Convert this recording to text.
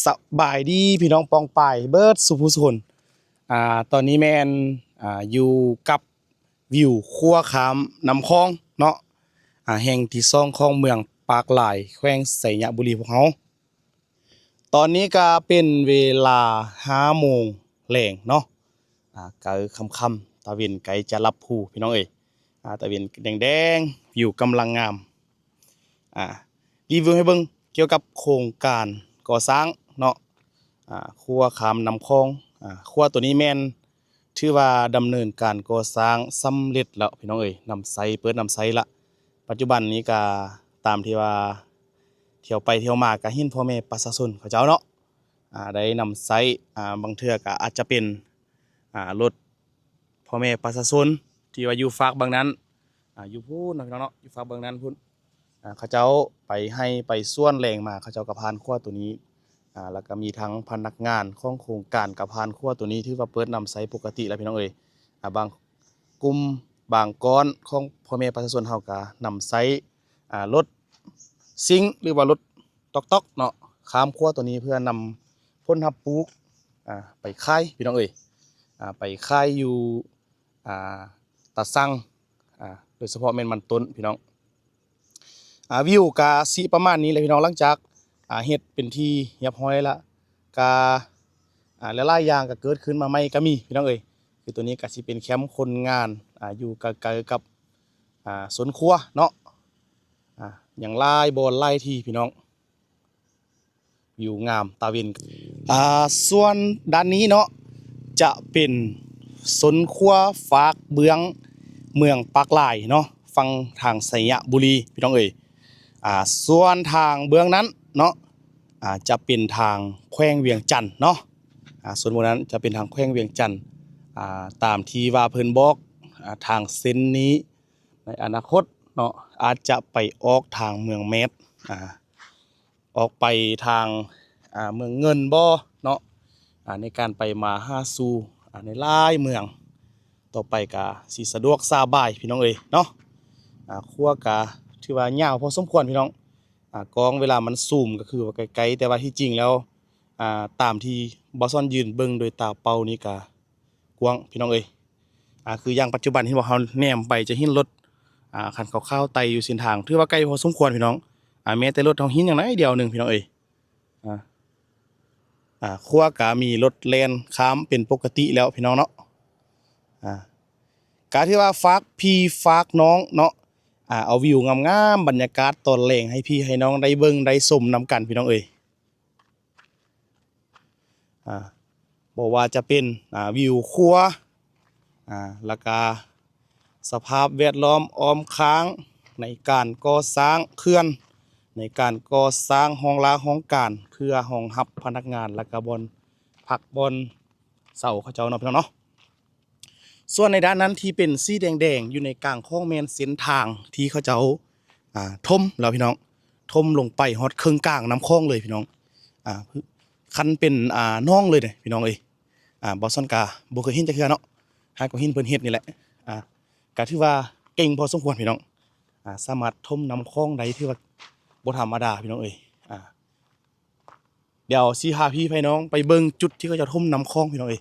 สบายดีพี่น้องปองปายเบิร์ดสุภุสุคนตอนนี้แมนอยู่กับวิวคั่วขามน้ำคลองเนาะแห่งที่ซ่องของเมืองปากหลายแขวงไสยบุรีพวกเฮาตอนนี้ก็เป็นเวลา5 โมงแลงเนาะก็ค่ำๆตะเวนไกลจะรับผู้พี่น้องเอ้ยตะเวนแดงๆวิวกำลังงามอ่ารีวิวให้เบิ่งเกี่ยวกับโครงการก่อสร้างเนาะครัวขามน้ำคลองครัวตัวนี้แม่นถือว่าดำเนินการก่อสร้างสำเร็จแล้วพี่น้องเอ้ยนำไซเปิดนำไซละปัจจุบันนี้ก็ตามที่ว่าเที่ยวไปเที่ยวมาก็เห็นพ่อแม่ประชาชนเขาเจ้าเนาะได้นำไซบางเทื่อก็อาจจะเป็นรถพ่อแม่ประชาชนที่ว่าอยู่ฝากบางนั้นอยู่พู้นนะพี่น้องเนาะอยู่ฝากบางนั้นพุ่นเขาเจ้าไปให้ไปส่วนแรงมาเขาเจ้าก็ผ่านครัวตัวนี้แล้วก็มีทั้งพนักงานของโครงการกับผ่านครัวตัวนี้ที่ว่าเปิดนำไซปกติแล้วพี่น้องเอ้ยบางกลุ่มบางก้อนของพ่อแม่ประชาชนเฮาก็นำไซรถซิงหรือว่ารถต๊อกๆเนาะข้ามครัวตัวนี้เพื่อนำพ่นทับปลูกไปขายพี่น้องเอ้ยไปขายอยู่ตาซังโดยเฉพาะแม่นมันต้นพี่น้องวิวกาสิประมาณนี้เลยพี่น้องหลังจากเฮ็ดเป็นที่เรียบร้อยละกาหลายๆอย่างก็เกิดขึ้นมาใหม่ก็มีพี่น้องเอ้ยคือตัวนี้ก็สิเป็นแคมป์คนงานอยู่ใกล้ๆกับสวนครัวเนาะอย่างหลายบ่อนหลายที่พี่น้องวิวงามตาเวนส่วนด้านนี้เนาะจะเป็นสวนครัวฝากเบืองเมืองปากหลายเนาะฝั่งทางไสยบุรีพี่น้องเอ้ยส่วนทางเบื้องนั้นเนาะจะเป็นทางแขวงเวียงจันทน์เนาะส่วนบนนั้นจะเป็นทางแขวงเวียงจันทน์ตามที่ว่าเพิ่นบอกทางเส้นนี้ในอนาคตเนาะอาจจะไปออกทางเมืองแมสออกไปทางเมืองเงินบ่เนาะในการไปมาหาสู่ในหลายเมืองต่อไปก็สิสะดวกสบายพี่น้องเอ้ยเนาะครัวก็ถือว่ายาวพอสมควรพี่น้องกล้องเวลามันซูมก็คือว่าไกลๆแต่ว่าที่จริงแล้วตามที่บอสซอนยืนเบิ่งโดยตาเปล่านี่ก็กว้างพี่น้องเอ้ยคืออย่างปัจจุบันที่ว่าเฮาแนมไปจะเห็นรถคันขาวๆไต่อยู่เส้นทางถือว่าไกลพอสมควรพี่น้องแม้แต่รถเฮาเห็นอย่างน้อยเดียวหนึงพี่น้องเอ้ยครัวก็มีรถแล่นข้ามเป็นปกติแล้วพี่น้องเนาะการที่ว่าฝากพี่ฝากน้องเนาะเอาวิวงามๆบรรยากาศตอนแลงให้พี่ให้น้องได้เบิ่งได้ชมนำกันพี่น้องเอ้ยบ่ว่าจะเป็นวิวครัวแล้วก็สภาพแวดล้อมอ้อมค้างในการก่อสร้างเขื่อนในการก่อสร้างห้องลาห้องการเพื่อรองรับพนักงานและก็บ่อนพักบ่อนเสาเขาเจ้าเนาะพี่น้องเนาะส่วนในด้านนั้นที่เป็นสีแดงๆอยู่ในกลางคลองแม่นเส้นทางที่เขาเจ้าถมแล้วพี่น้องถมลงไปฮอดครึ่งกลางน้ำคลองเลยพี่น้องคันเป็นน้องเลยเนี่ยพี่น้องเอ้ยบอสซอนกาบ่เคยเห็นจักเทื่อเนาะหาก็เห็นเพิ่นเฮ็ดนี่แหละก็ถือว่าเก่งพอสมควรพี่น้องสามารถถมน้ำคลองได้ถือว่าบ่ธรรมดาพี่น้องเอ้ยเดี๋ยวสิพาพี่น้องไปเบิ่งจุดที่เขาจะถมน้ำคลองพี่น้องเอ้ย